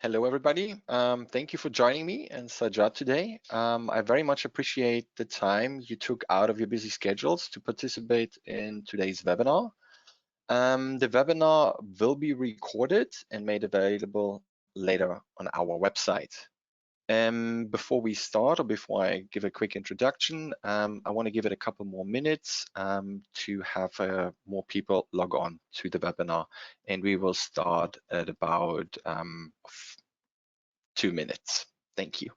Hello, everybody. Thank you for joining me and Sajad today. I very much appreciate the time you took out of your busy schedules to participate in today's webinar. The webinar will be recorded and made available later on our website. Before we start, or before I give a quick introduction, I want to give it a couple more minutes to have more people log on to the webinar, and we will start at about 2 minutes. Thank you.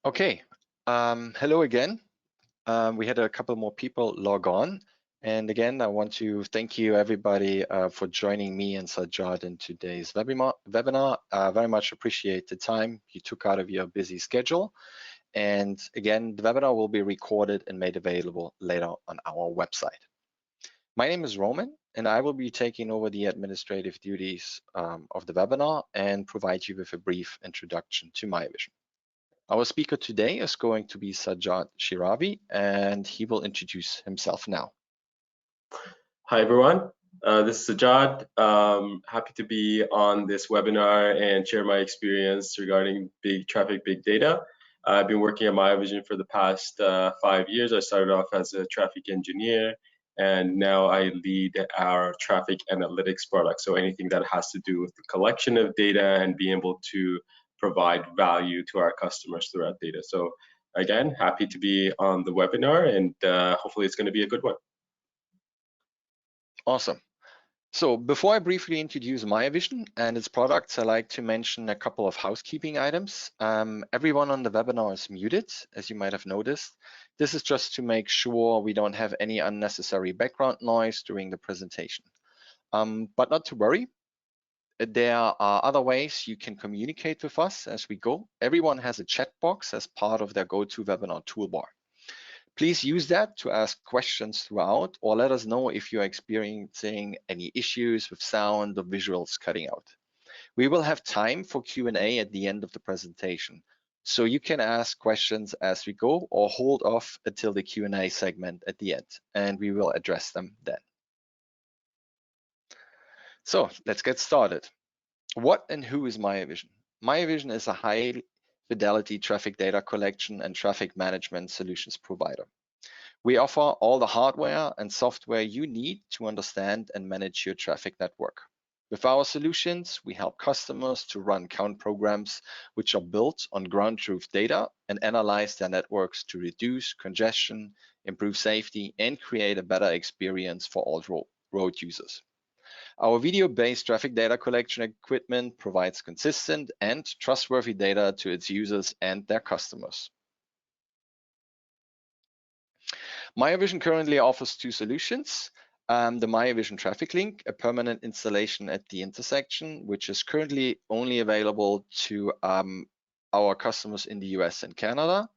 Okay, hello again. We had a couple more people log on. And again, I want to thank you everybody for joining me and Sajad in today's webinar. Very much appreciate the time you took out of your busy schedule. And again, the webinar will be recorded and made available later on our website. My name is Roman, and I will be taking over the administrative duties of the webinar and provide you with a brief introduction to Miovision. Our speaker today is going to be Sajad Shiravi, and he will introduce himself now. Hi, everyone. This is Sajad. Happy to be on this webinar and share my experience regarding big traffic, big data. I've been working at Miovision for the past 5 years. I started off as a traffic engineer, and now I lead our traffic analytics product. So anything that has to do with the collection of data and being able to provide value to our customers through that data. So again, happy to be on the webinar, and hopefully it's going to be a good one. Awesome. So before I briefly introduce Miovision and its products, I like to mention a couple of housekeeping items. Everyone on the webinar is muted, as you might have noticed. This is just to make sure we don't have any unnecessary background noise during the presentation. But not to worry, there are other ways you can communicate with us as we go. Everyone has a chat box as part of their GoToWebinar toolbar. Please use that to ask questions throughout, or let us know if you're experiencing any issues with sound or visuals cutting out. We will have time for Q&A at the end of the presentation, so you can ask questions as we go or hold off until the Q&A segment at the end, and we will address them then. So let's get started. What and who is Miovision? Miovision is a high fidelity traffic data collection and traffic management solutions provider. We offer all the hardware and software you need to understand and manage your traffic network. With our solutions, we help customers to run count programs which are built on ground truth data and analyze their networks to reduce congestion, improve safety, and create a better experience for all road users. Our video-based traffic data collection equipment provides consistent and trustworthy data to its users and their customers. Miovision currently offers two solutions. The Miovision Traffic Link, a permanent installation at the intersection, which is currently only available to our customers in the US and Canada.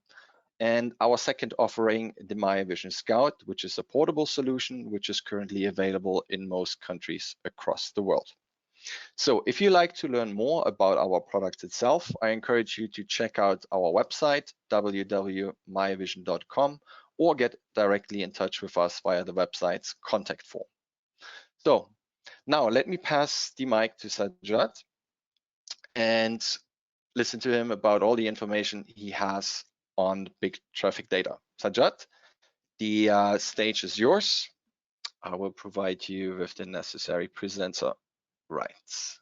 And our second offering, the Miovision Scout, which is a portable solution, which is currently available in most countries across the world. So if you like to learn more about our product itself, I encourage you to check out our website, www.miovision.com, or get directly in touch with us via the website's contact form. So now let me pass the mic to Sajjad and listen to him about all the information he has on big traffic data. Sajjad, the stage is yours. I will provide you with the necessary presenter rights.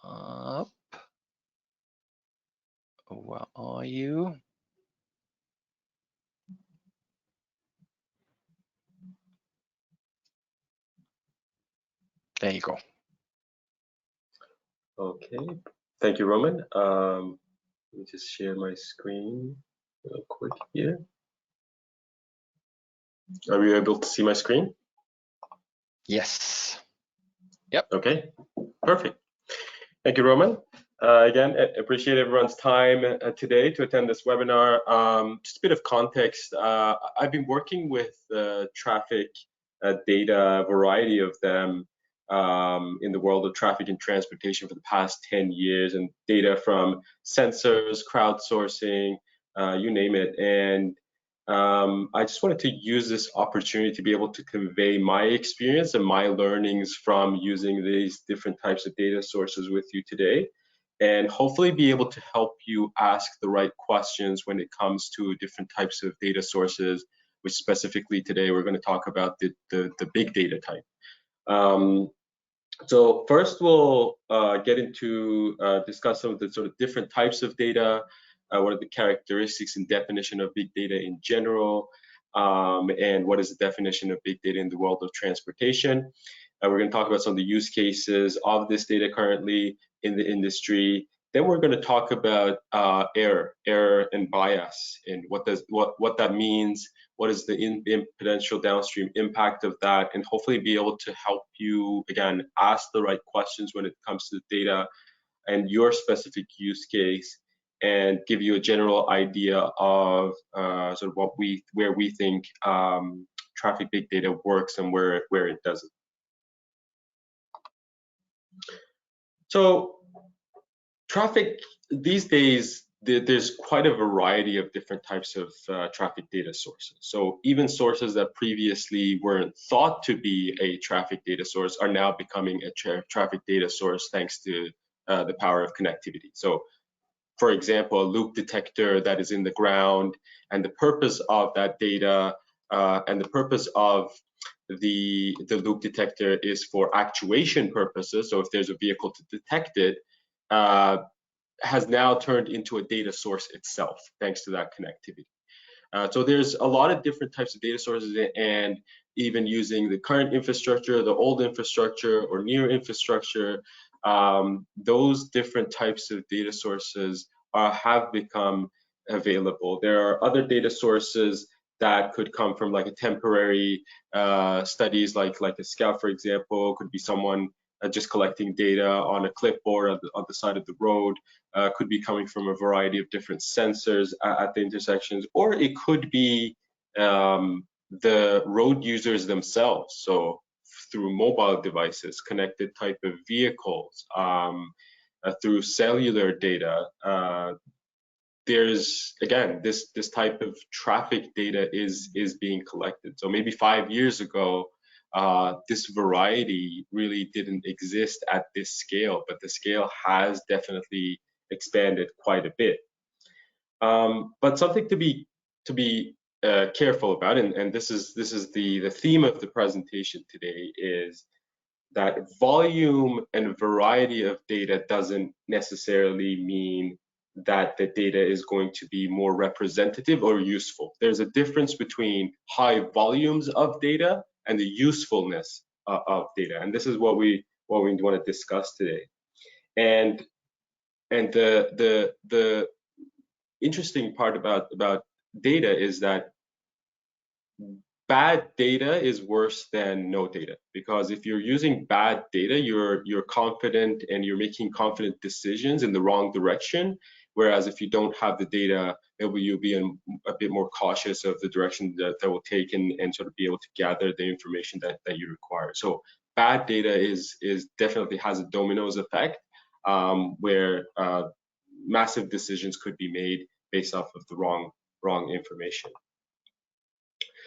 Up. Where are you? There you go. Okay, thank you, Roman. Let me just share my screen real quick here. Are you able to see my screen? Yes. Yep. Okay, perfect. Thank you, Roman. Again, I appreciate everyone's time today to attend this webinar. Just a bit of context. I've been working with traffic data, a variety of them, in the world of traffic and transportation for the past 10 years, and data from sensors, crowdsourcing, you name it. And I just wanted to use this opportunity to be able to convey my experience and my learnings from using these different types of data sources with you today, and hopefully be able to help you ask the right questions when it comes to different types of data sources, which specifically today we're going to talk about the big data type. So first we'll get into discuss some of the sort of different types of data, what are the characteristics and definition of big data in general, and what is the definition of big data in the world of transportation. We're going to talk about some of the use cases of this data currently in the industry. Then we're going to talk about error and bias, and what that means, what is the potential downstream impact of that, and hopefully be able to help you, again, ask the right questions when it comes to the data and your specific use case, and give you a general idea of sort of where we think traffic big data works and where it doesn't. So traffic these days, there's quite a variety of different types of traffic data sources. So even sources that previously weren't thought to be a traffic data source are now becoming a traffic data source thanks to the power of connectivity. So for example, a loop detector that is in the ground, and the purpose of that data and the purpose of the loop detector is for actuation purposes. So if there's a vehicle to detect it, has now turned into a data source itself, thanks to that connectivity. So there's a lot of different types of data sources, and even using the current infrastructure, the old infrastructure, or near infrastructure, those different types of data sources have become available. There are other data sources that could come from like a temporary studies, like a scout, for example, could be someone just collecting data on a clipboard on the side of the road. Could be coming from a variety of different sensors at the intersections, or it could be the road users themselves. So through mobile devices, connected type of vehicles, through cellular data. There's, again, this type of traffic data is being collected. So maybe 5 years ago, this variety really didn't exist at this scale, but the scale has definitely expanded quite a bit. But something to be careful about, and this is the theme of the presentation today, is that volume and variety of data doesn't necessarily mean that the data is going to be more representative or useful. There's a difference between high volumes of data and the usefulness of data, and this is what we want to discuss today. And the interesting part about data is that bad data is worse than no data, because if you're using bad data, you're confident and you're making confident decisions in the wrong direction, Whereas if you don't have the data, you'll be a bit more cautious of the direction that will take and sort of be able to gather the information that you require. So bad data is definitely has a dominoes effect, where massive decisions could be made based off of the wrong information.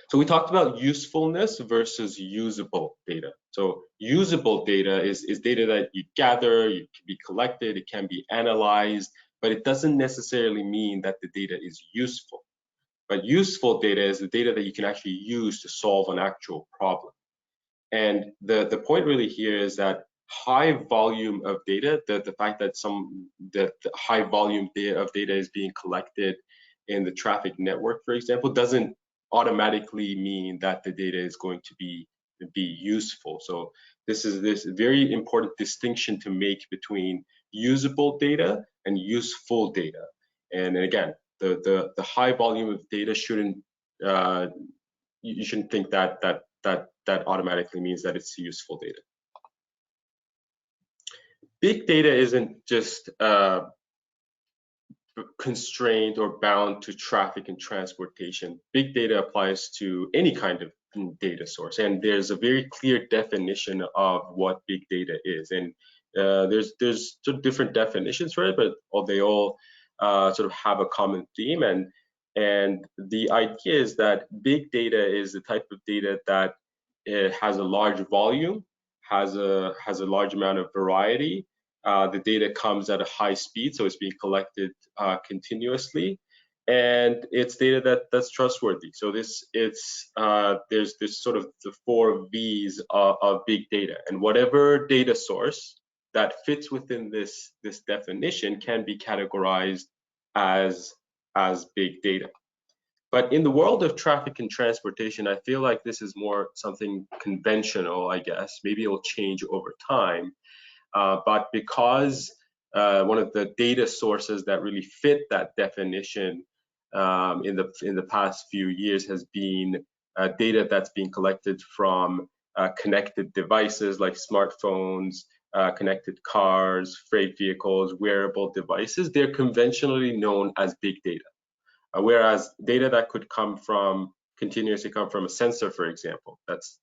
So we talked about usefulness versus usable data. So usable data is data that you gather, it can be collected, it can be analyzed, but it doesn't necessarily mean that the data is useful. But useful data is the data that you can actually use to solve an actual problem. And the point really here is that high volume of data, the fact that the high volume of data is being collected in the traffic network, for example, doesn't automatically mean that the data is going to be useful. So this is this very important distinction to make between usable data and useful data. And again, the high volume of data shouldn't you shouldn't think that automatically means that it's useful data. Big data isn't just constrained or bound to traffic and transportation. Big data applies to any kind of data source, and there's a very clear definition of what big data is. And there's sort of different definitions for it, but they all sort of have a common theme. And the idea is that big data is the type of data that it has a large volume, has a large amount of variety. The data comes at a high speed, so it's being collected continuously, and it's data that's trustworthy. So there's sort of the 4 V's of big data, and whatever data source that fits within this definition can be categorized as big data. But in the world of traffic and transportation, I feel like this is more something conventional, I guess. Maybe it'll change over time. But because one of the data sources that really fit that definition in the past few years has been data that's being collected from connected devices like smartphones, connected cars, freight vehicles, wearable devices, they're conventionally known as big data. Whereas data that could continuously come from a sensor, for example, that's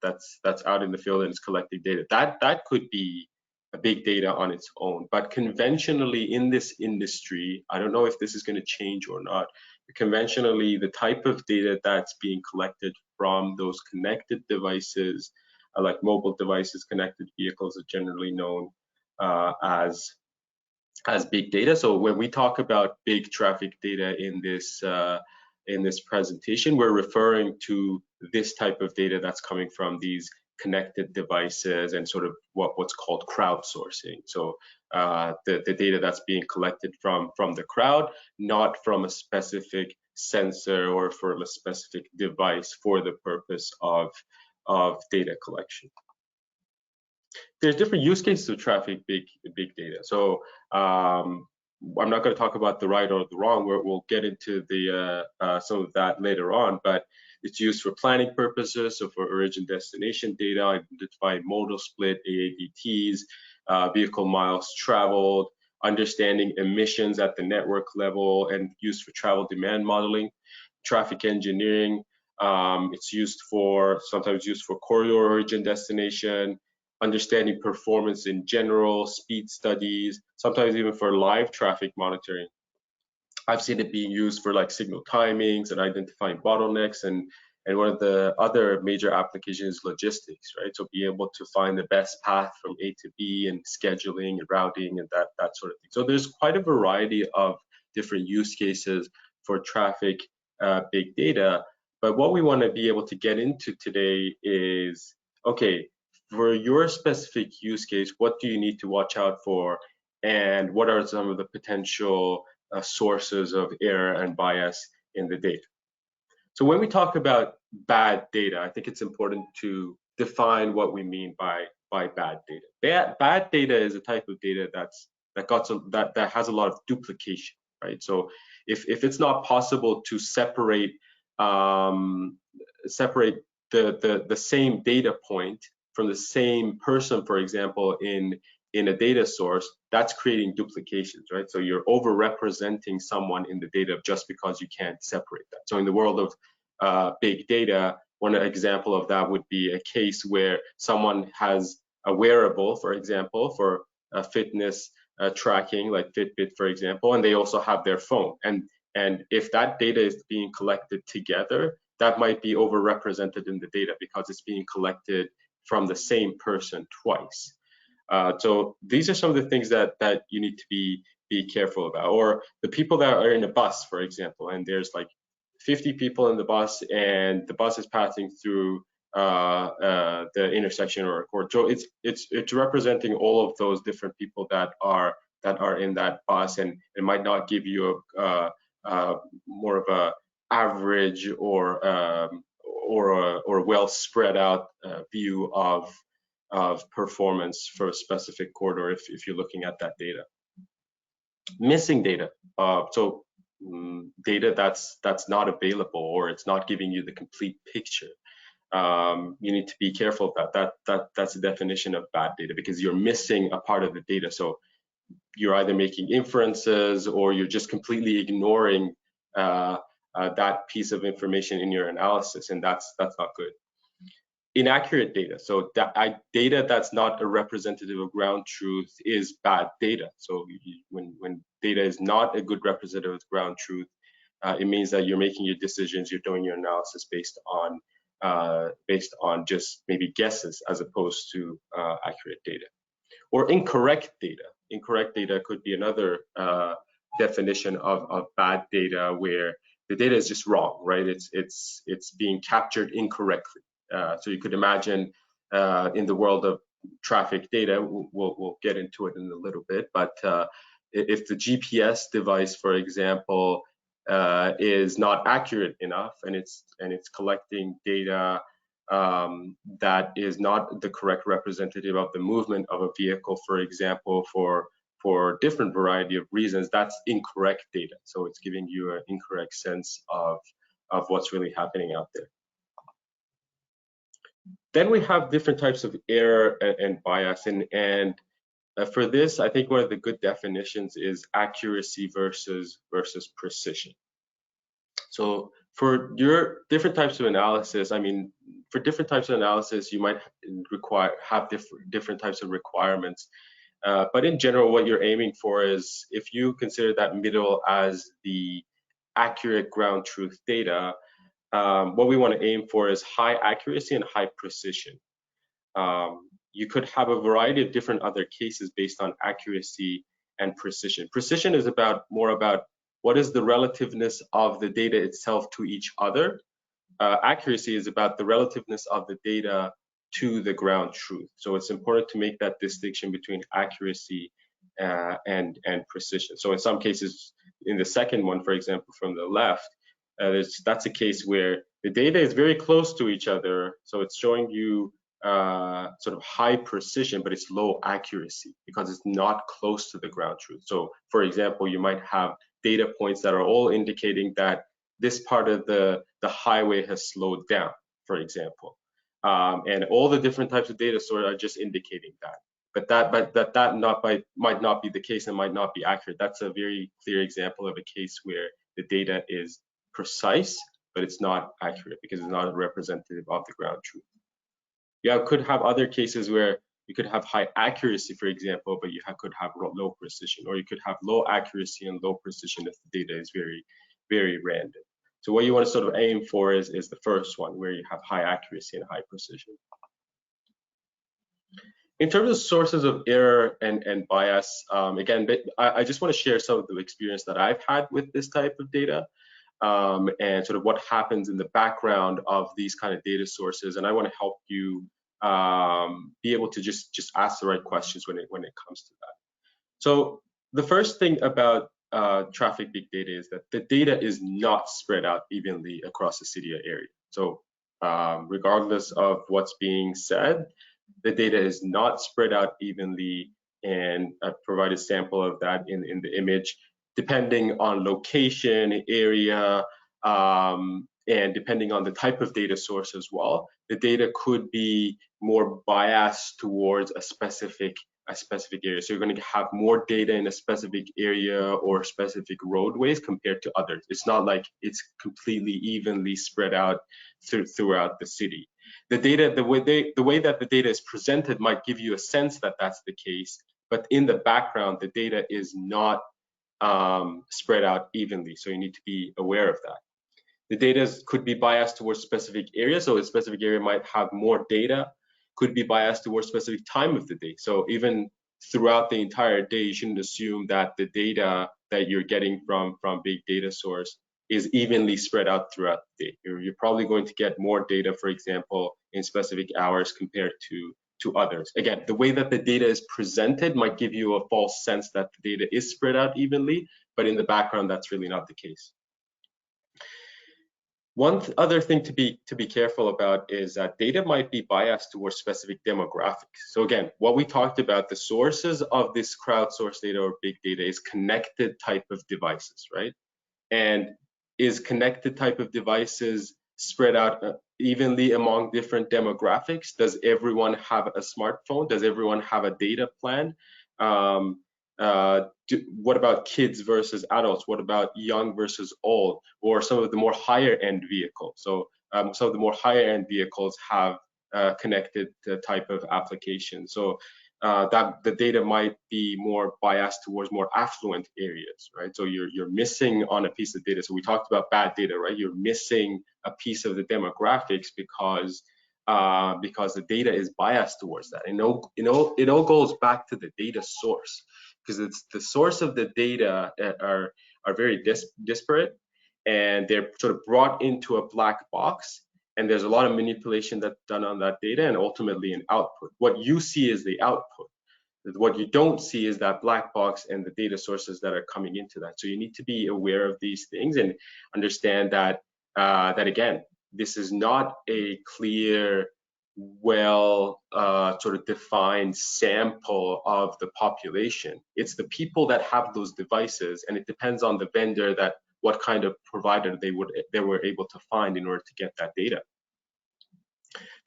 out in the field and it's collecting data, that could be a big data on its own. But conventionally in this industry, I don't know if this is going to change or not, conventionally the type of data that's being collected from those connected devices, like mobile devices, connected vehicles, are generally known as big data. So when we talk about big traffic data in this presentation, we're referring to this type of data that's coming from these connected devices and sort of what's called crowdsourcing. So the data that's being collected from the crowd, not from a specific sensor or from a specific device for the purpose of data collection. There's different use cases of traffic big data. So I'm not going to talk about the right or the wrong. We'll get into some of that later on, but it's used for planning purposes, so for origin destination data, identifying modal split, AADTs, vehicle miles traveled, understanding emissions at the network level, and used for travel demand modeling, traffic engineering. It's sometimes used for corridor origin destination, understanding performance in general, speed studies, sometimes even for live traffic monitoring. I've seen it being used for like signal timings and identifying bottlenecks, and one of the other major applications is logistics, right? So be able to find the best path from A to B and scheduling and routing and that sort of thing. So there's quite a variety of different use cases for traffic big data. But what we want to be able to get into today is, okay, for your specific use case, what do you need to watch out for, and what are some of the potential sources of error and bias in the data? So when we talk about bad data, I think it's important to define what we mean by bad data. Bad data is a type of data that has a lot of duplication, right? So if it's not possible to separate the same data point from the same person, for example, in in a data source, that's creating duplications, right? So you're over-representing someone in the data just because you can't separate that. So in the world of big data, one example of that would be a case where someone has a wearable, for example, for fitness tracking, like Fitbit, for example, and they also have their phone. And if that data is being collected together, that might be overrepresented in the data because it's being collected from the same person twice. So these are some of the things that you need to be careful about. Or the people that are in a bus, for example, and there's like 50 people in the bus, and the bus is passing through the intersection or a court. So it's representing all of those different people that are in that bus, and it might not give you a more of a average or well spread out view of performance for a specific corridor if you're looking at that data. Missing data, so data that's not available, or it's not giving you the complete picture. You need to be careful of that's the definition of bad data, because you're missing a part of the data. So you're either making inferences or you're just completely ignoring that piece of information in your analysis, and that's not good. Inaccurate data, so data that's not a representative of ground truth is bad data. So when data is not a good representative of ground truth, it means that you're making your decisions, you're doing your analysis based on just maybe guesses as opposed to accurate data. Or incorrect data. Incorrect data could be another definition of bad data, where the data is just wrong, right? It's being captured incorrectly. So you could imagine in the world of traffic data, we'll get into it in a little bit, but if the GPS device, for example, is not accurate enough, and it's collecting data that is not the correct representative of the movement of a vehicle, for example, for different variety of reasons, that's incorrect data. So it's giving you an incorrect sense of what's really happening out there. Then we have different types of error and bias, and for this, I think one of the good definitions is accuracy versus precision. So for your different types of analysis, I mean, for different types of analysis, you might have different types of requirements. But in general, what you're aiming for is, if you consider that middle as the accurate ground truth data, what we want to aim for is high accuracy and high precision. You could have a variety of different other cases based on accuracy and precision. Precision is more about what is the relativeness of the data itself to each other. Accuracy is about the relativeness of the data to the ground truth. So it's important to make that distinction between accuracy and precision. So in some cases, in the second one, for example, from the left, that's a case where the data is very close to each other. So it's showing you sort of high precision, but it's low accuracy because it's not close to the ground truth. So for example, you might have data points that are all indicating that this part of the highway has slowed down, for example. And all the different types of data sources are just indicating that. But that might not be the case and might not be accurate. That's a very clear example of a case where the data is precise, but it's not accurate because it's not representative of the ground truth. You could have other cases where you could have high accuracy, for example, but you could have low precision, or you could have low accuracy and low precision if the data is very, very random. So what you want to sort of aim for is the first one, where you have high accuracy and high precision. In terms of sources of error and bias, again, I just want to share some of the experience that I've had with this type of data, and sort of what happens in the background of these kind of data sources. And I want to help you be able to just ask the right questions when it comes to that. So the first thing about traffic big data is that the data is not spread out evenly across the city or area. So regardless of what's being said, the data is not spread out evenly, and I provide a sample of that in the image. Depending on location, area, and depending on the type of data source as well, the data could be more biased towards a specific a specific area. So you're going to have more data in a specific area or specific roadways compared to others. It's not like it's completely evenly spread out throughout the city. The data, the way that the data is presented might give you a sense that that's the case, but in the background, the data is not spread out evenly. So you need to be aware of that. The data could be biased towards specific areas. So a specific area might have more data, could be biased towards specific time of the day. So even throughout the entire day, you shouldn't assume that the data that you're getting from big data source is evenly spread out throughout the day. You're probably going to get more data, for example, in specific hours compared to others. Again, the way that the data is presented might give you a false sense that the data is spread out evenly, but in the background, that's really not the case. One other thing to be careful about is that data might be biased towards specific demographics. So again, what we talked about, the sources of this crowdsourced data or big data is connected type of devices, right? And is connected type of devices spread out evenly among different demographics? Does everyone have a smartphone? Does everyone have a data plan? What about kids versus adults? What about young versus old? Or some of the more higher end vehicles? So some of the more higher end vehicles have connected type of application. So that the data might be more biased towards more affluent areas, right? So you're missing on a piece of data. So we talked about bad data, right? You're missing a piece of the demographics because the data is biased towards that. And it all goes back to the data source, because it's the source of the data that are very disparate, and they're sort of brought into a black box, and there's a lot of manipulation that's done on that data and ultimately an output. What you see is the output. What you don't see is that black box and the data sources that are coming into that. So you need to be aware of these things and understand that that again, this is not a clear, well sort of defined sample of the population. It's the people that have those devices, and it depends on the vendor that what kind of provider they were able to find in order to get that data.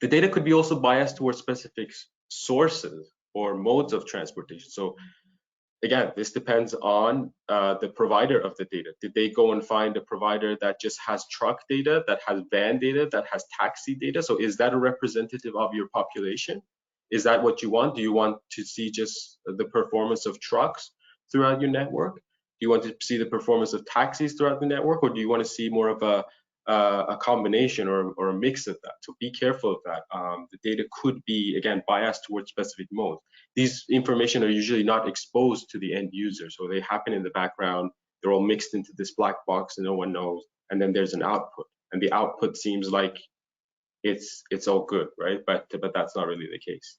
The data could be also biased towards specific sources or modes of transportation. So again, this depends on the provider of the data. Did they go and find a provider that just has truck data, that has van data, that has taxi data? So is that a representative of your population? Is that what you want? Do you want to see just the performance of trucks throughout your network? Do you want to see the performance of taxis throughout the network? Or do you want to see more of a combination or a mix of that? So be careful of that. The data could be, again, biased towards specific modes. These information are usually not exposed to the end user, so they happen in the background. They're all mixed into this black box and no one knows, and then there's an output, and the output seems like it's all good, right? But that's not really the case.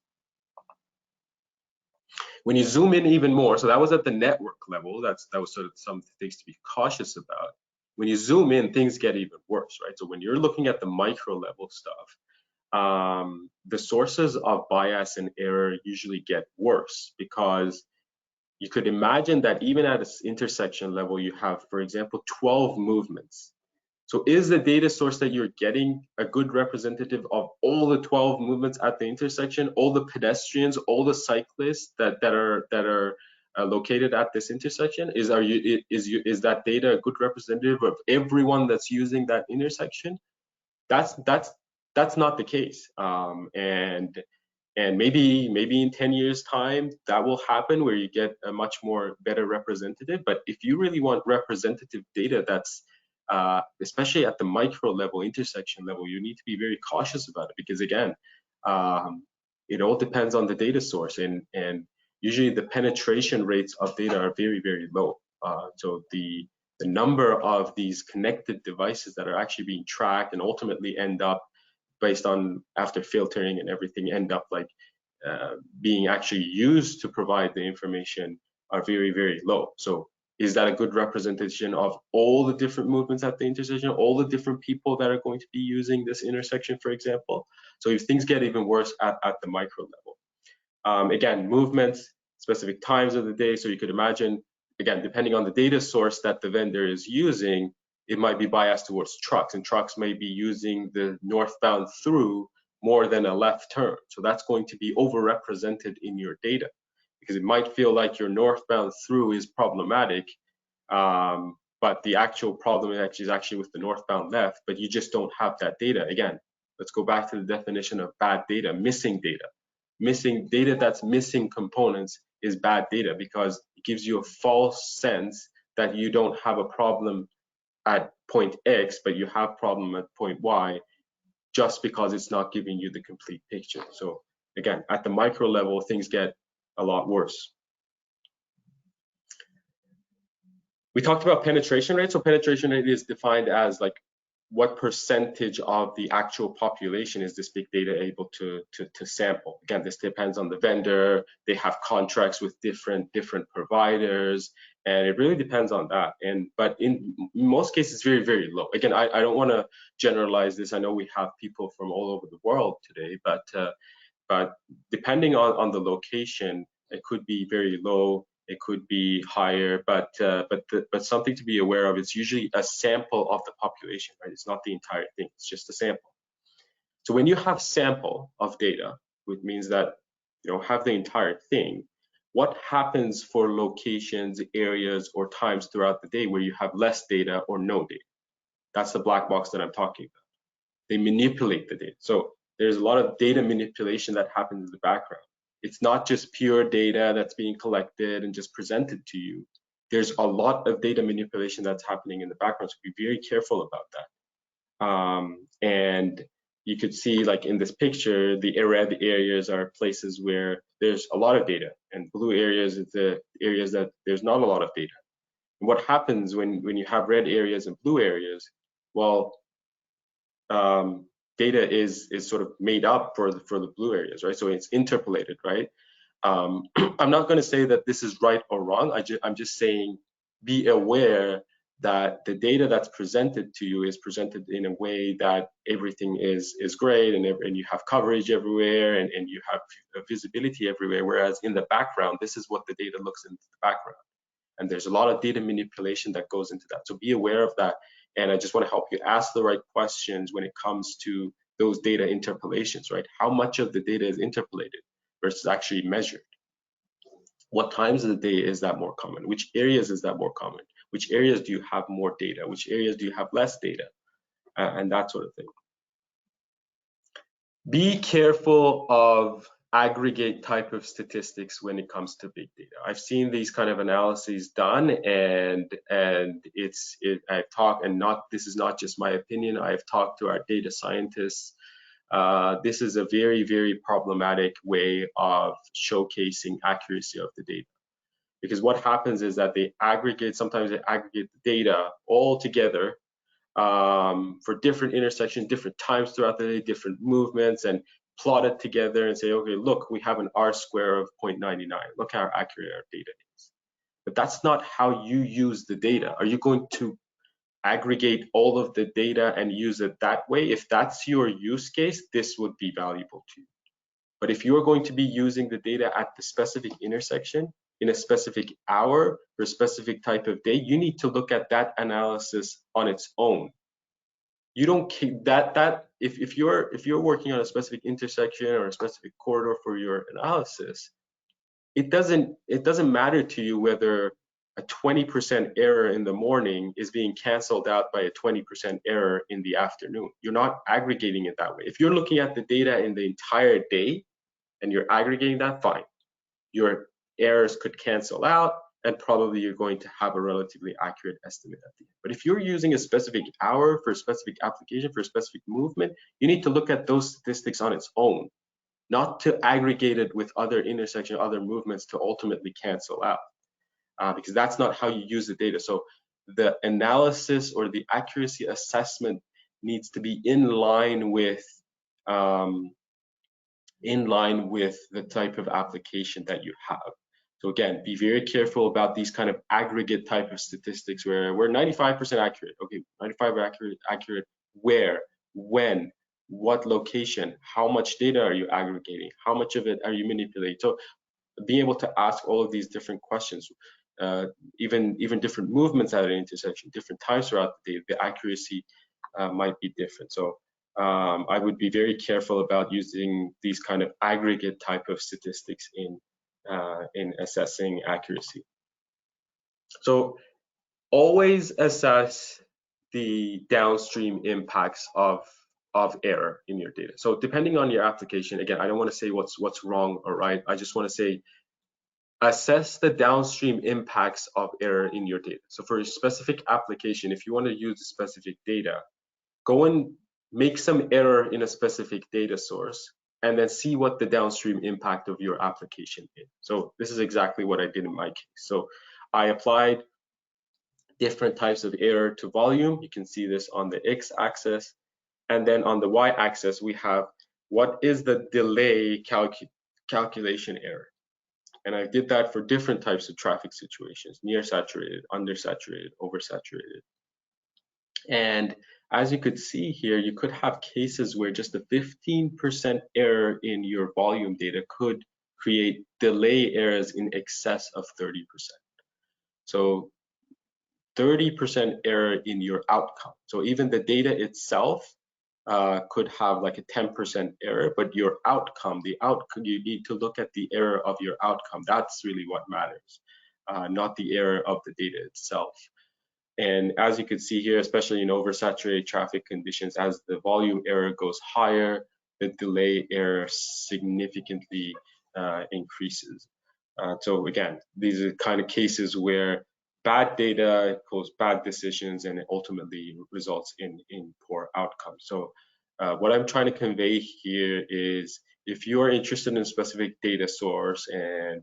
When you zoom in even more, so that was at the network level, that was sort of some things to be cautious about. When you zoom in, things get even worse, right? So when you're looking at the micro level stuff, the sources of bias and error usually get worse, because you could imagine that even at this intersection level, you have, for example, 12 movements. So is the data source that you're getting a good representative of all the 12 movements at the intersection, all the pedestrians, all the cyclists that are located at this intersection? Is that data a good representative of everyone that's using that intersection? That's not the case. And maybe in 10 years time that will happen, where you get a much more better representative. But if you really want representative data that's especially at the micro level, intersection level, you need to be very cautious about it, because again, it all depends on the data source, and usually the penetration rates of data are very, very low. So the number of these connected devices that are actually being tracked and ultimately end up, based on after filtering and everything, end up like being actually used to provide the information, are very, very low. So is that a good representation of all the different movements at the intersection, all the different people that are going to be using this intersection, for example? So if things get even worse at the micro level. Again, movements, specific times of the day. So you could imagine, again, depending on the data source that the vendor is using, it might be biased towards trucks, and trucks may be using the northbound through more than a left turn. So that's going to be overrepresented in your data. because it might feel like your northbound through is problematic, but the actual problem is actually with the northbound left, but you just don't have that data. Again, let's go back to the definition of bad data, missing data. Missing data that's missing components is bad data because it gives you a false sense that you don't have a problem at point X, but you have problem at point Y, just because it's not giving you the complete picture. So again, at the micro level, things get a lot worse. We talked about penetration rate. So penetration rate is defined as like what percentage of the actual population is this big data able to sample. Again, this depends on the vendor. They have contracts with different providers, and it really depends on that. But in most cases, very, very low. Again, I don't want to generalize this. I know we have people from all over the world today, but depending on the location, it could be very low. It could be higher, but something to be aware of. It's usually a sample of the population, right? It's not the entire thing. It's just a sample. So when you have sample of data, which means that you don't have the entire thing, what happens for locations, areas, or times throughout the day where you have less data or no data? That's the black box that I'm talking about. They manipulate the data. So there's a lot of data manipulation that happens in the background. It's not just pure data that's being collected and just presented to you. There's a lot of data manipulation that's happening in the background, so be very careful about that. And you could see, like in this picture, the red areas are places where there's a lot of data, and blue areas are the areas that there's not a lot of data. And what happens when you have red areas and blue areas? Well, data is sort of made up for the blue areas, right? So it's interpolated, right? I'm not going to say that this is right or wrong. I'm just saying be aware that the data that's presented to you is presented in a way that everything is great and you have coverage everywhere and you have visibility everywhere. Whereas in the background, this is what the data looks in the background. And there's a lot of data manipulation that goes into that. So be aware of that. And I just want to help you ask the right questions when it comes to those data interpolations, right? How much of the data is interpolated versus actually measured? What times of the day is that more common? Which areas is that more common? Which areas do you have more data? Which areas do you have less data? And that sort of thing. Be careful of aggregate type of statistics when it comes to big data. I've seen these kind of analyses done, and I've talked, and this is not just my opinion. I've talked to our data scientists. This is a very, very problematic way of showcasing accuracy of the data, because what happens is that sometimes they aggregate the data all together for different intersections, different times throughout the day, different movements, and plot it together and say, okay, look, we have an R-square of 0.99. Look how accurate our data is. But that's not how you use the data. Are you going to aggregate all of the data and use it that way? If that's your use case, this would be valuable to you. But if you're going to be using the data at the specific intersection, in a specific hour for a specific type of day, you need to look at that analysis on its own. You don't if you're working on a specific intersection or a specific corridor for your analysis, it doesn't matter to you whether a 20% error in the morning is being canceled out by a 20% error in the afternoon. You're not aggregating it that way. If you're looking at the data in the entire day and you're aggregating that, fine. Your errors could cancel out, and probably you're going to have a relatively accurate estimate at the end. But if you're using a specific hour for a specific application, for a specific movement, you need to look at those statistics on its own, not to aggregate it with other intersection, other movements to ultimately cancel out, because that's not how you use the data. So the analysis or the accuracy assessment needs to be in line with the type of application that you have. So again, be very careful about these kind of aggregate type of statistics where we're 95% accurate. Okay, 95% accurate where, when, what location, how much data are you aggregating, how much of it are you manipulating? So being able to ask all of these different questions, even different movements at an intersection, different times throughout the day, the accuracy might be different. So I would be very careful about using these kind of aggregate type of statistics in in assessing accuracy. So always assess the downstream impacts of error in your data. So depending on your application, again, I don't want to say what's wrong or right. I just want to say assess the downstream impacts of error in your data. So for a specific application, if you want to use a specific data, go and make some error in a specific data source and then see what the downstream impact of your application is. So this is exactly what I did in my case. So I applied different types of error to volume. You can see this on the x-axis. And then on the y-axis, we have what is the delay calculation error. And I did that for different types of traffic situations: near saturated, undersaturated, oversaturated. And as you could see here, you could have cases where just a 15% error in your volume data could create delay errors in excess of 30%. So 30% error in your outcome. So even the data itself could have like a 10% error, but your outcome, you need to look at the error of your outcome. That's really what matters, not the error of the data itself. And as you can see here, especially in oversaturated traffic conditions, as the volume error goes higher, the delay error significantly increases. So again, these are kind of cases where bad data cause bad decisions and it ultimately results in poor outcomes. So what I'm trying to convey here is, if you are interested in a specific data source and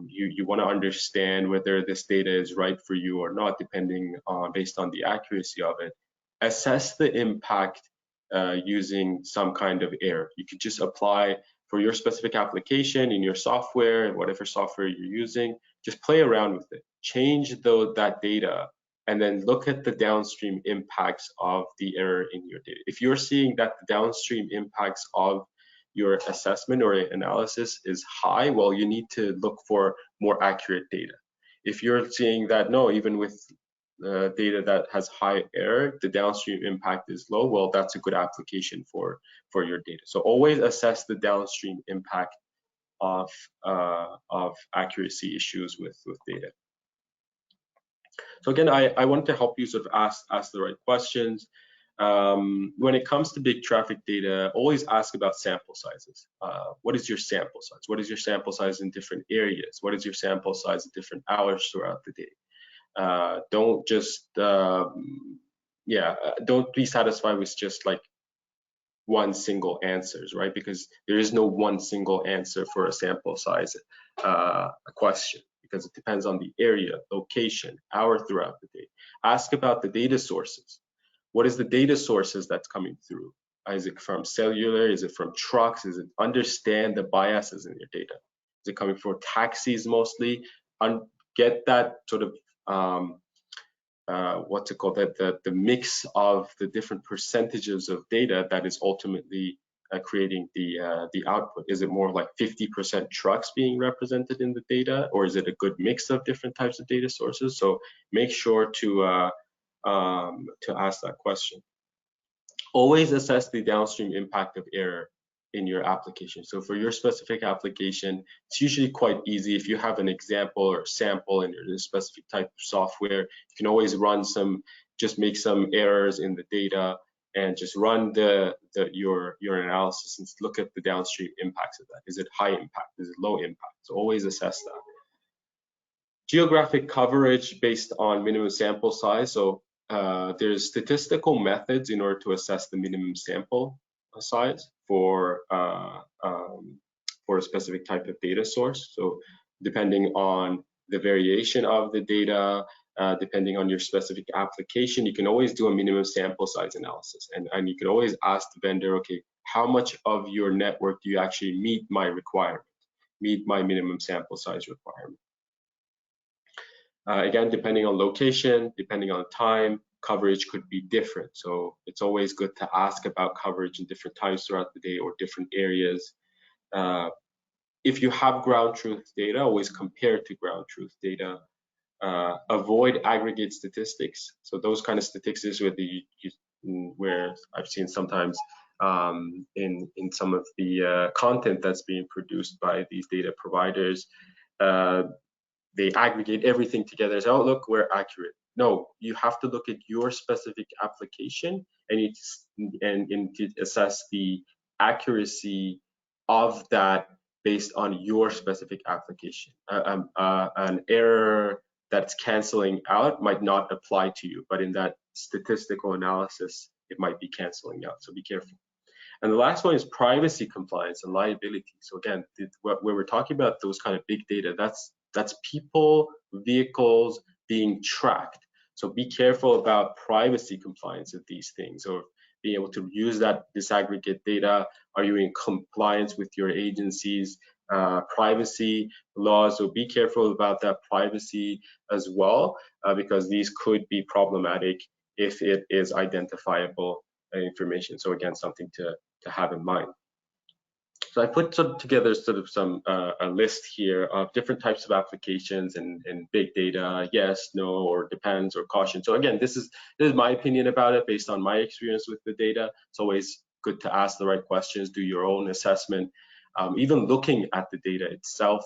you want to understand whether this data is right for you or not, depending on based on the accuracy of it, assess the impact using some kind of error. You could just apply for your specific application in your software, whatever software you're using, just play around with it. Change that data and then look at the downstream impacts of the error in your data. If you're seeing that the downstream impacts of your assessment or analysis is high, well, you need to look for more accurate data. If you're seeing that, no, even with data that has high error, the downstream impact is low, well, that's a good application for your data. So always assess the downstream impact of accuracy issues with data. So again, I want to help you sort of ask the right questions. When it comes to big traffic data, always ask about sample sizes. What is your sample size? What is your sample size in different areas? What is your sample size at different hours throughout the day? Don't just, don't be satisfied with just like one single answers, right? Because there is no one single answer for a sample size question, because it depends on the area, location, hour throughout the day. Ask about the data sources. What is the data sources that's coming through? Is it from cellular? Is it from trucks? Is it understand the biases in your data? Is it coming from taxis mostly? Get that sort of what's it called, the mix of the different percentages of data that is ultimately creating the output. Is it more like 50% trucks being represented in the data, or is it a good mix of different types of data sources? So make sure to ask that question. Always assess the downstream impact of error in your application. So for your specific application, it's usually quite easy. If you have an example or sample in your specific type of software, you can always run just make some errors in the data and just run your analysis and look at the downstream impacts of that. Is it high impact? Is it low impact? So always assess that. Geographic coverage based on minimum sample size. So there's statistical methods in order to assess the minimum sample size for a specific type of data source. So depending on the variation of the data, depending on your specific application, you can always do a minimum sample size analysis. And you can always ask the vendor, okay, how much of your network do you actually meet my requirement, meet my minimum sample size requirement? Again, depending on location, depending on time, coverage could be different. So it's always good to ask about coverage in different times throughout the day or different areas. If you have ground truth data, always compare to ground truth data. Avoid aggregate statistics. So those kind of statistics where I've seen sometimes in some of the content that's being produced by these data providers. They aggregate everything together and say, oh, look, we're accurate. No, you have to look at your specific application and to assess the accuracy of that based on your specific application. An error that's canceling out might not apply to you, but in that statistical analysis, it might be canceling out. So be careful. And the last one is privacy compliance and liability. So again, when we're talking about those kind of big data, that's people, vehicles being tracked. So be careful about privacy compliance of these things, or being able to use that disaggregate data. Are you in compliance with your agency's privacy laws? So be careful about that privacy as well, because these could be problematic if it is identifiable information. So again, something to have in mind. So I put together sort of some a list here of different types of applications and big data, yes, no, or depends, or caution. So again, this is my opinion about it based on my experience with the data. It's always good to ask the right questions, do your own assessment. Even looking at the data itself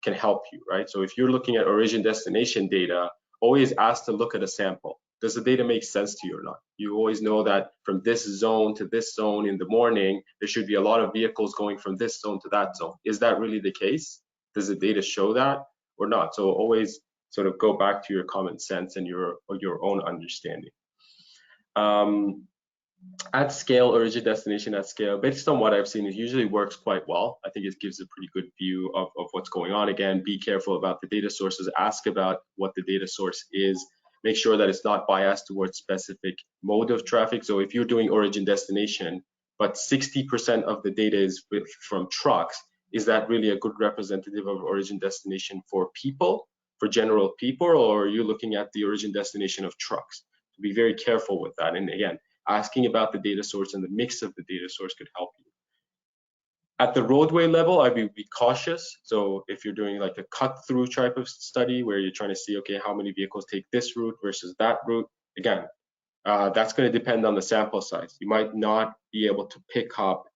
can help you, right? So if you're looking at origin destination data, always ask to look at a sample. Does the data make sense to you or not? You always know that from this zone to this zone in the morning, there should be a lot of vehicles going from this zone to that zone. Is that really the case? Does the data show that or not? So always sort of go back to your common sense and your own understanding. At scale, origin destination at scale, based on what I've seen, it usually works quite well. I think it gives a pretty good view of what's going on. Again, be careful about the data sources. Ask about what the data source is. Make sure that it's not biased towards specific mode of traffic. So if you're doing origin destination, but 60% of the data is from trucks, is that really a good representative of origin destination for people, for general people, or are you looking at the origin destination of trucks? So be very careful with that. And again, asking about the data source and the mix of the data source could help you. At the roadway level, I would be cautious. So if you're doing like a cut-through type of study where you're trying to see, okay, how many vehicles take this route versus that route, again, that's going to depend on the sample size. You might not be able to pick up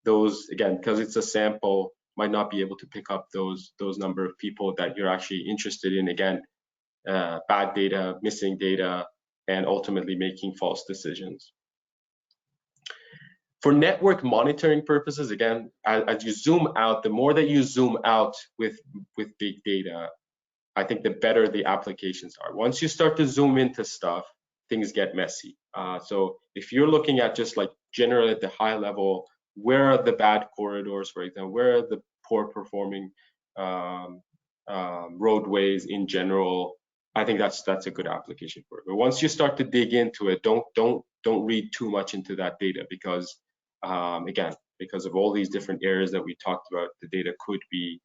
those, again, because it's a sample, might not be able to pick up those number of people that you're actually interested in. Again, bad data, missing data, and ultimately making false decisions. For network monitoring purposes, again, as you zoom out, the more that you zoom out with big data, I think the better the applications are. Once you start to zoom into stuff, things get messy. So if you're looking at just like generally at the high level, where are the bad corridors, for example, where are the poor performing roadways in general, I think that's a good application for it. But once you start to dig into it, don't read too much into that data, because again, because of all these different areas that we talked about, the data could be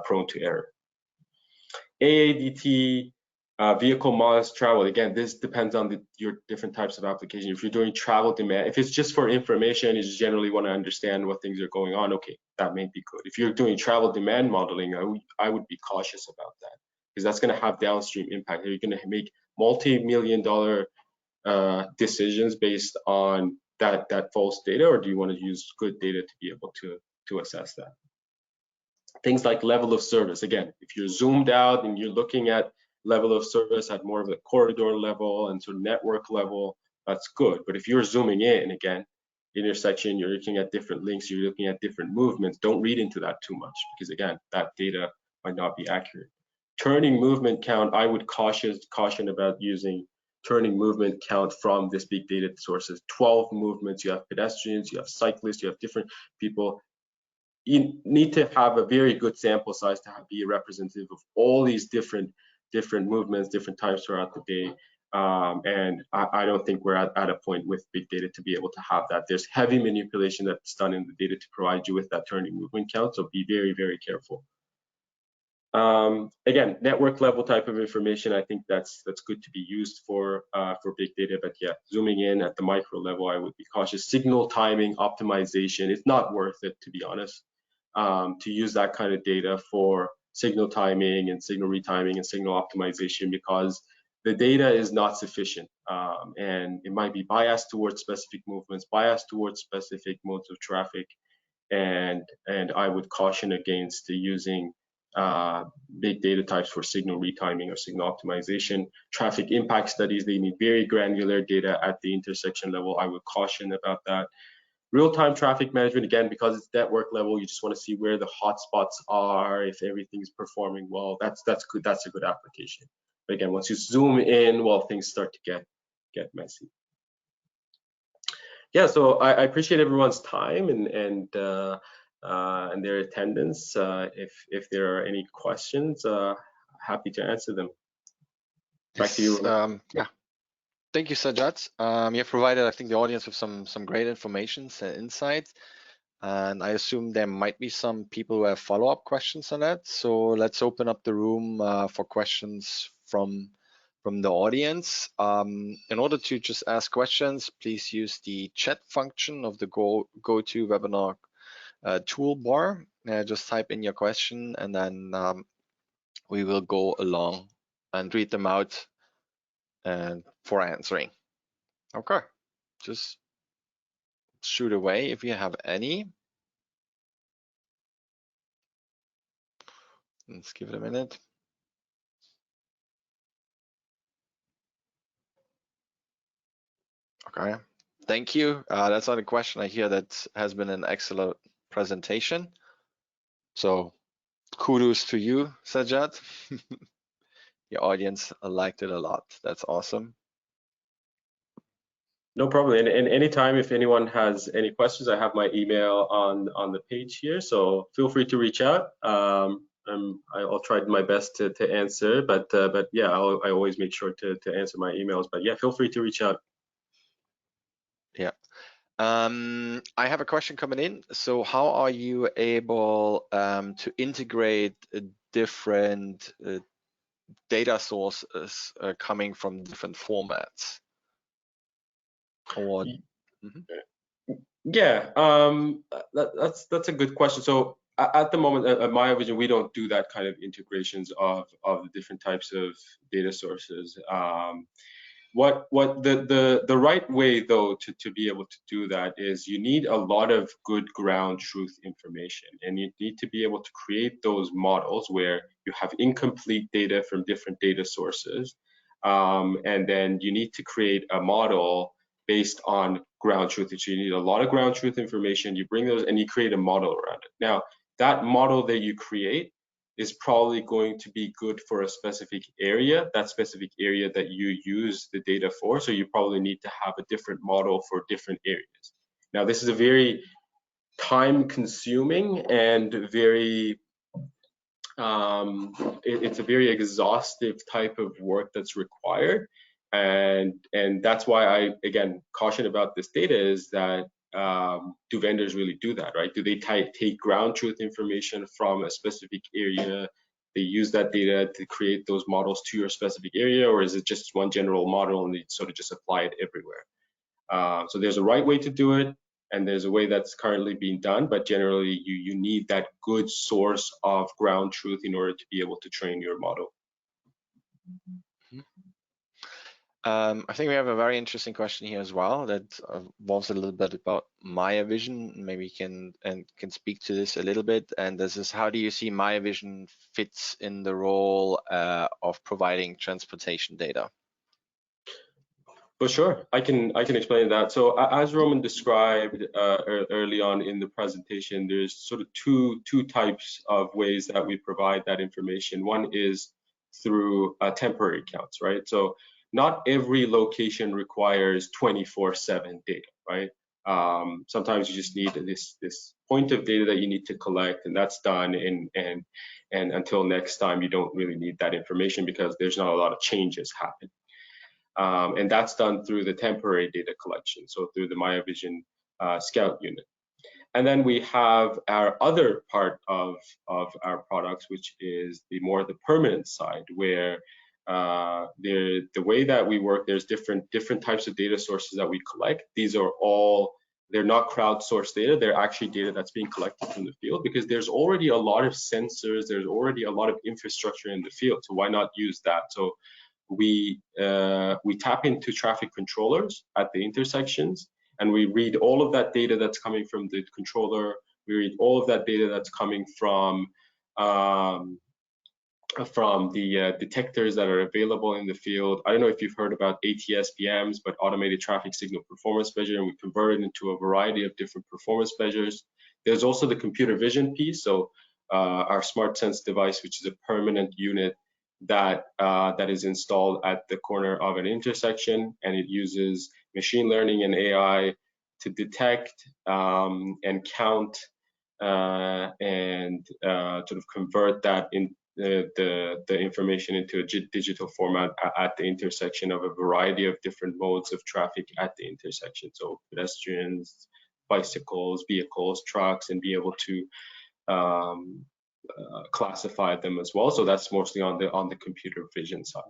prone to error. AADT, vehicle miles traveled. Again, this depends on your different types of application. If you're doing travel demand, if it's just for information, you just generally want to understand what things are going on, okay, that may be good. If you're doing travel demand modeling, I would be cautious about that, because that's going to have downstream impact. You're going to make multi-million-dollar decisions based on that false data, or do you want to use good data to be able to assess that? Things like level of service. Again, if you're zoomed out and you're looking at level of service at more of the corridor level and sort of network level, that's good. But if you're zooming in, again, intersection, you're looking at different links, you're looking at different movements, don't read into that too much, because again, that data might not be accurate. Turning movement count, I would caution about using turning movement count from this big data sources. 12 movements, you have pedestrians, you have cyclists, you have different people. You need to have a very good sample size to be representative of all these different movements, different times throughout the day. And I don't think we're at a point with big data to be able to have that. There's heavy manipulation that's done in the data to provide you with that turning movement count, so be very, very careful. Again, network level type of information, I think that's good to be used for big data, but yeah, zooming in at the micro level, I would be cautious. Signal timing, optimization, it's not worth it, to be honest, to use that kind of data for signal timing and signal retiming and signal optimization, because the data is not sufficient. and it might be biased towards specific movements, biased towards specific modes of traffic, and I would caution against using big data types for signal retiming or signal optimization. Traffic impact studies, they need very granular data at the intersection level. I would caution about that. Real-time traffic management, again, because it's network level, you just want to see where the hotspots are, if everything's performing well. That's good. That's a good application. But again, once you zoom in, well, things start to get messy. Yeah, so I appreciate everyone's time and their attendance. If there are any questions, happy to answer them. Back to you. Yeah. Thank you, Sajjad. You have provided, I think, the audience with some great information and insights. And I assume there might be some people who have follow-up questions on that. So let's open up the room for questions from the audience. In order to just ask questions, please use the chat function of the GoToWebinar toolbar. Just type in your question, and then we will go along and read them out and for answering. Okay, just shoot away if you have any. Let's give it a minute. Okay, thank you. That's not a question. I hear that has been an excellent presentation. So kudos to you, Sajjad. Your audience liked it a lot. That's awesome. No problem. And anytime, if anyone has any questions, I have my email on the page here. So feel free to reach out. I'll try my best to answer, but yeah, I always make sure to answer my emails. But yeah, feel free to reach out. Yeah. I have a question coming in. So how are you able to integrate different data sources coming from different formats? Or yeah, that's a good question. So at the moment at Miovision, we don't do that kind of integrations of the different types of data sources. What the right way though to be able to do that is you need a lot of good ground truth information, and you need to be able to create those models where you have incomplete data from different data sources, and then you need to create a model based on ground truth. So you need a lot of ground truth information. You bring those and you create a model around it. Now that model that you create is probably going to be good for a specific area, that specific area that you use the data for. So you probably need to have a different model for different areas. Now, this is a very time-consuming and very, it's a very exhaustive type of work that's required. And that's why I, again, caution about this data is that do vendors really do that, right? Do they take ground truth information from a specific area? They use that data to create those models to your specific area, or is it just one general model and they sort of just apply it everywhere? So there's a right way to do it, and there's a way that's currently being done, but generally you need that good source of ground truth in order to be able to train your model. I think we have a very interesting question here as well that involves a little bit about Miovision. Maybe you can speak to this a little bit. And this is, how do you see Miovision fits in the role of providing transportation data? For sure, I can explain that. So as Roman described early on in the presentation, there's sort of two types of ways that we provide that information. One is through temporary counts, right? So not every location requires 24/7 data, right? Sometimes you just need this point of data that you need to collect, and that's done. And until next time, you don't really need that information because there's not a lot of changes happen. And that's done through the temporary data collection, so through the Miovision Scout unit. And then we have our other part of our products, which is the permanent side, where the way that we work, there's different types of data sources that we collect. These are all, they're not crowdsourced data, they're actually data that's being collected from the field, because there's already a lot of sensors, there's already a lot of infrastructure in the field, so why not use that? So we tap into traffic controllers at the intersections, and we read all of that data that's coming from the controller. We read all of that data that's coming from the detectors that are available in the field. I don't know if you've heard about ATSPMs, but automated traffic signal performance measure, and we convert it into a variety of different performance measures. There's also the computer vision piece. So our SmartSense device, which is a permanent unit that is installed at the corner of an intersection, and it uses machine learning and AI to detect and count and sort of convert that in the information into a digital format at the intersection of a variety of different modes of traffic at the intersection. So pedestrians, bicycles, vehicles, trucks, and be able to classify them as well. So that's mostly on the computer vision side.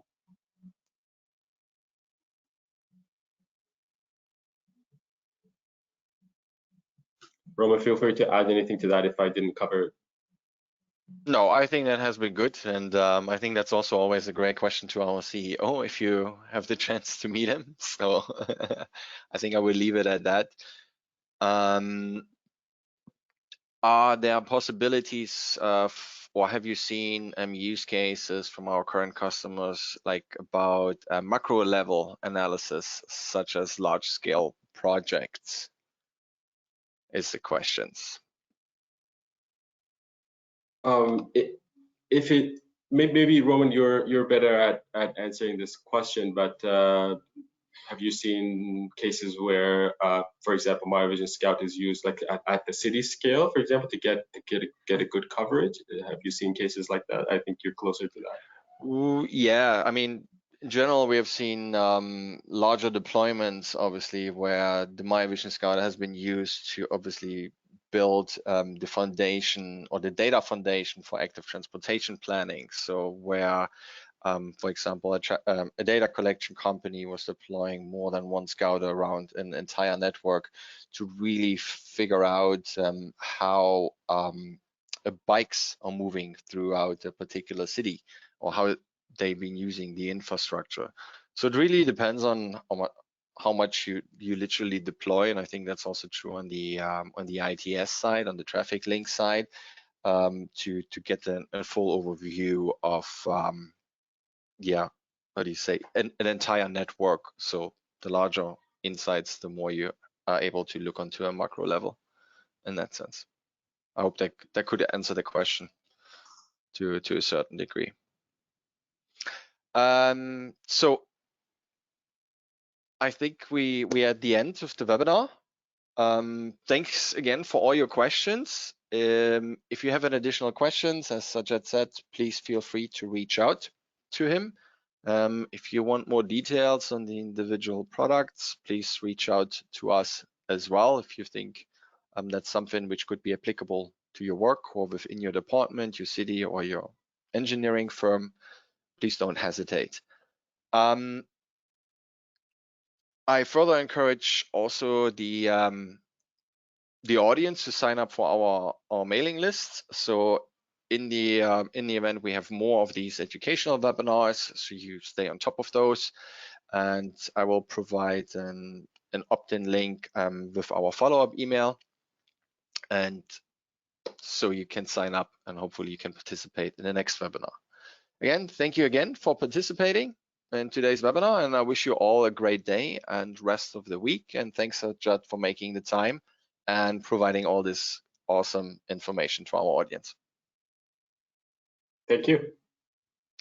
Roman, feel free to add anything to that if I didn't cover it. No, I think that has been good, and I think that's also always a great question to our CEO if you have the chance to meet him. So I think I will leave it at that. Are there possibilities or have you seen use cases from our current customers like about macro level analysis, such as large scale projects? Is the questions. Maybe Roman, you're better at answering this question, but have you seen cases where, for example, Miovision Scout is used like at the city scale, for example, to get a good coverage? Have you seen cases like that? I think you're closer to that. Ooh, yeah, I mean, in general, we have seen larger deployments, obviously, where the Miovision Scout has been used to obviously build the foundation or the data foundation for active transportation planning. So where, for example, a data collection company was deploying more than one Scout around an entire network to really figure out how bikes are moving throughout a particular city, or how they've been using the infrastructure. So it really depends on how much you literally deploy, and I think that's also true on the ITS side, on the traffic link side, to get a full overview of yeah, how do you say, an entire network. So the larger insights, the more you are able to look onto a macro level in that sense. I hope that could answer the question to a certain degree. So I think we at the end of the webinar. Thanks again for all your questions. If you have any additional questions, as Sajjad said, please feel free to reach out to him. If you want more details on the individual products, please reach out to us as well. If you think that's something which could be applicable to your work or within your department, your city, or your engineering firm, please don't hesitate. I further encourage also the audience to sign up for our mailing list. So in the event we have more of these educational webinars, so you stay on top of those, and I will provide an opt-in link with our follow-up email, and so you can sign up and hopefully you can participate in the next webinar. Again, thank you again for participating in today's webinar, and I wish you all a great day and rest of the week. And thanks, Sajjad, for making the time and providing all this awesome information to our audience. Thank you.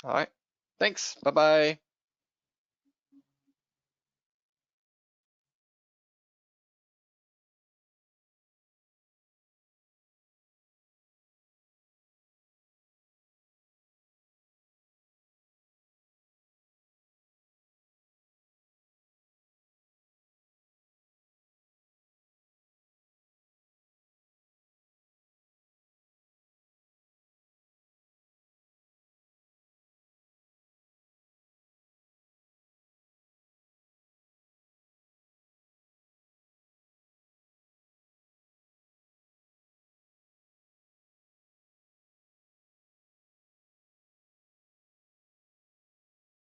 All right. Thanks. Bye-bye.